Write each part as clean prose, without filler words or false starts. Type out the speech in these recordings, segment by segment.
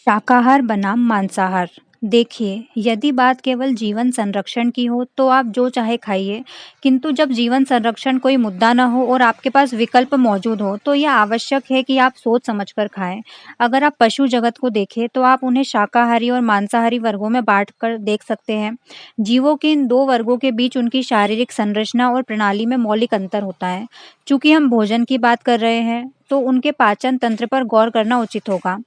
शाकाहार बनाम मांसाहार। देखिए, यदि बात केवल जीवन संरक्षण की हो तो आप जो चाहे खाइए, किंतु जब जीवन संरक्षण कोई मुद्दा ना हो और आपके पास विकल्प मौजूद हो, तो यह आवश्यक है कि आप सोच समझकर खाएँ। अगर आप पशु जगत को देखें, तो आप उन्हें शाकाहारी और मांसाहारी वर्गों में बाँटकर देख सकते हैं। जीवों के इन 2 वर्गों के बीच उनकी शारीरिक संरचना और प्रणाली में मौलिक अंतर होता है। चूँकि हम भोजन की बात कर रहे हैं, तो उनके पाचन तंत्र पर गौर करना उचित होगा।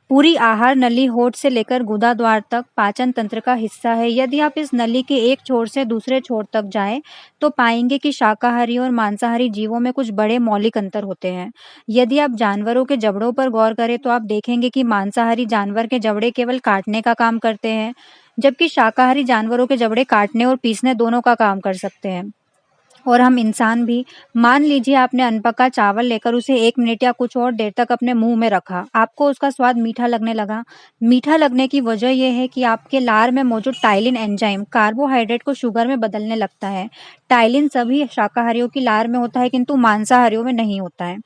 पूरी आहार नली होठ से लेकर गुदा द्वार तक पाचन तंत्र का हिस्सा है। यदि आप इस नली के एक छोर से दूसरे छोर तक जाएं, तो पाएंगे कि शाकाहारी और मांसाहारी जीवों में कुछ बड़े मौलिक अंतर होते हैं। यदि आप जानवरों के जबड़ों पर गौर करें, तो आप देखेंगे कि मांसाहारी जानवर के जबड़े केवल काटने का काम करते हैं, जबकि शाकाहारी जानवरों के जबड़े काटने और पीसने दोनों का काम कर सकते हैं। और हम इंसान भी, मान लीजिए आपने अनपका चावल लेकर उसे 1 मिनट या कुछ और देर तक अपने मुंह में रखा, आपको उसका स्वाद मीठा लगने लगा। मीठा लगने की वजह यह है कि आपके लार में मौजूद टाइलिन एंजाइम कार्बोहाइड्रेट को शुगर में बदलने लगता है। टाइलिन सभी शाकाहारियों की लार में होता है, किंतु मांसाहारियों में नहीं होता है।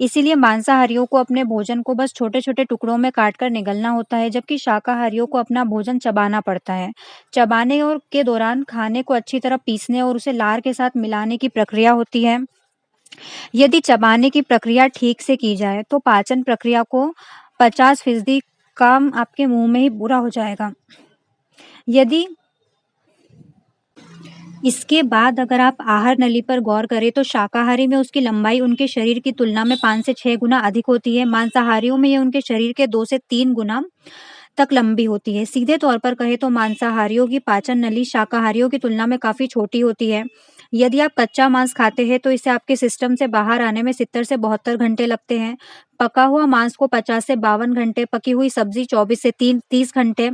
इसीलिए मांसाहारियों को अपने भोजन को बस छोटे-छोटे टुकड़ों में काटकर निगलना होता है, जबकि शाकाहारियों को अपना भोजन चबाना पड़ता है। चबाने और के दौरान खाने को अच्छी तरह पीसने और उसे लार के साथ मिलाने की प्रक्रिया होती है। यदि चबाने की प्रक्रिया ठीक से की जाए, तो पाचन प्रक्रिया को 50% काम आपके मुंह में ही पूरा हो जाएगा। यदि इसके बाद अगर आप आहार नली पर गौर करें, तो शाकाहारी में उसकी लंबाई उनके शरीर की तुलना में 5 से 6 गुना अधिक होती है। मांसाहारियों में ये उनके शरीर के 2 से 3 गुना तक लंबी होती है। सीधे तौर पर कहें तो मांसाहारियों की पाचन नली शाकाहारियों की तुलना में काफ़ी छोटी होती है। यदि आप कच्चा मांस खाते हैं, तो इसे आपके सिस्टम से बाहर आने में 70 से 72 घंटे लगते हैं। पका हुआ मांस को 50 से 52 घंटे, पकी हुई सब्ज़ी 24 से 30 घंटे,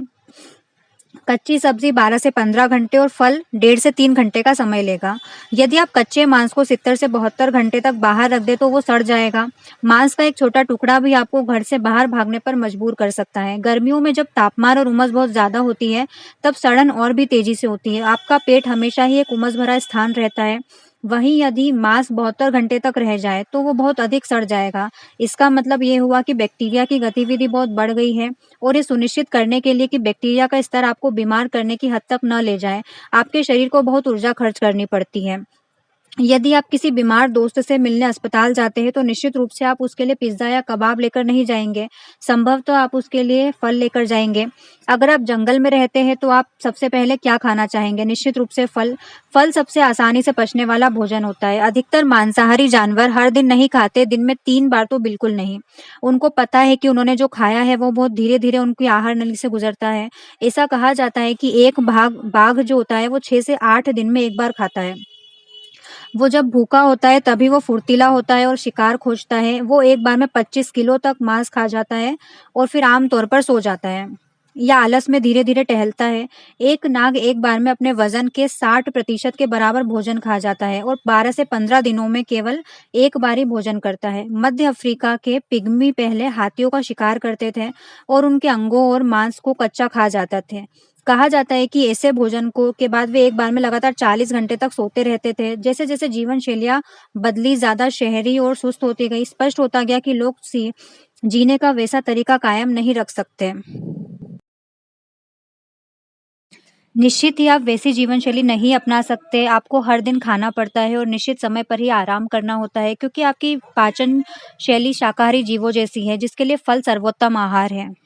कच्ची सब्जी 12 से 15 घंटे और फल 1.5 से 3 घंटे का समय लेगा। यदि आप कच्चे मांस को 70 से 72 घंटे तक बाहर रख दें, तो वो सड़ जाएगा। मांस का एक छोटा टुकड़ा भी आपको घर से बाहर भागने पर मजबूर कर सकता है। गर्मियों में जब तापमान और उमस बहुत ज़्यादा होती है, तब सड़न और भी तेज़ी से होती है। आपका पेट हमेशा ही एक उमस भरा स्थान रहता है। वहीं यदि मांस 72 घंटे तक रह जाए, तो वो बहुत अधिक सड़ जाएगा। इसका मतलब ये हुआ कि बैक्टीरिया की गतिविधि बहुत बढ़ गई है। और ये सुनिश्चित करने के लिए कि बैक्टीरिया का स्तर आपको बीमार करने की हद तक न ले जाए, आपके शरीर को बहुत ऊर्जा खर्च करनी पड़ती है। यदि आप किसी बीमार दोस्त से मिलने अस्पताल जाते हैं, तो निश्चित रूप से आप उसके लिए पिज़्ज़ा या कबाब लेकर नहीं जाएँगे। संभवतः आप उसके लिए फल लेकर जाएँगे। अगर आप जंगल में रहते हैं, तो आप सबसे पहले क्या खाना चाहेंगे? निश्चित रूप से फल। फल सबसे आसानी से पचने वाला भोजन होता है। अधिकतर मांसाहारी जानवर हर दिन नहीं खाते, दिन में 3 बार तो बिल्कुल नहीं। उनको पता है कि उन्होंने जो खाया है, वो बहुत धीरे-धीरे उनकी आहार नली से गुज़रता है। ऐसा कहा जाता है कि एक बाघ जो होता है, वो 6 से 8 दिन में 1 बार खाता है। वो जब भूखा होता है, तभी वो फुर्तीला होता है और शिकार खोजता है। वो एक बार में 25 किलो तक मांस खा जाता है और फिर आम तौर पर सो जाता है या आलस में धीरे-धीरे टहलता है। एक नाग एक बार में अपने वज़न के 60% के बराबर भोजन खा जाता है और 12 से 15 दिनों में केवल एक बार ही भोजन करता है। मध्य अफ्रीका के पिग्मी पहले हाथियों का शिकार करते थे और उनके अंगों और मांस को कच्चा खा जाते थे। कहा जाता है कि ऐसे भोजन को के बाद वे एक बार में लगातार 40 घंटे तक सोते रहते थे। जैसे-जैसे जीवन शैलियाँ बदली, ज़्यादा शहरी और सुस्त होती गई, स्पष्ट होता गया कि लोग जीने का वैसा तरीका कायम नहीं रख सकते। निश्चित ही आप वैसी जीवन शैली नहीं अपना सकते। आपको हर दिन खाना पड़ता है और निश्चित समय पर ही आराम करना होता है, क्योंकि आपकी पाचन शैली शाकाहारी जीवों जैसी है, जिसके लिए फल सर्वोत्तम आहार है।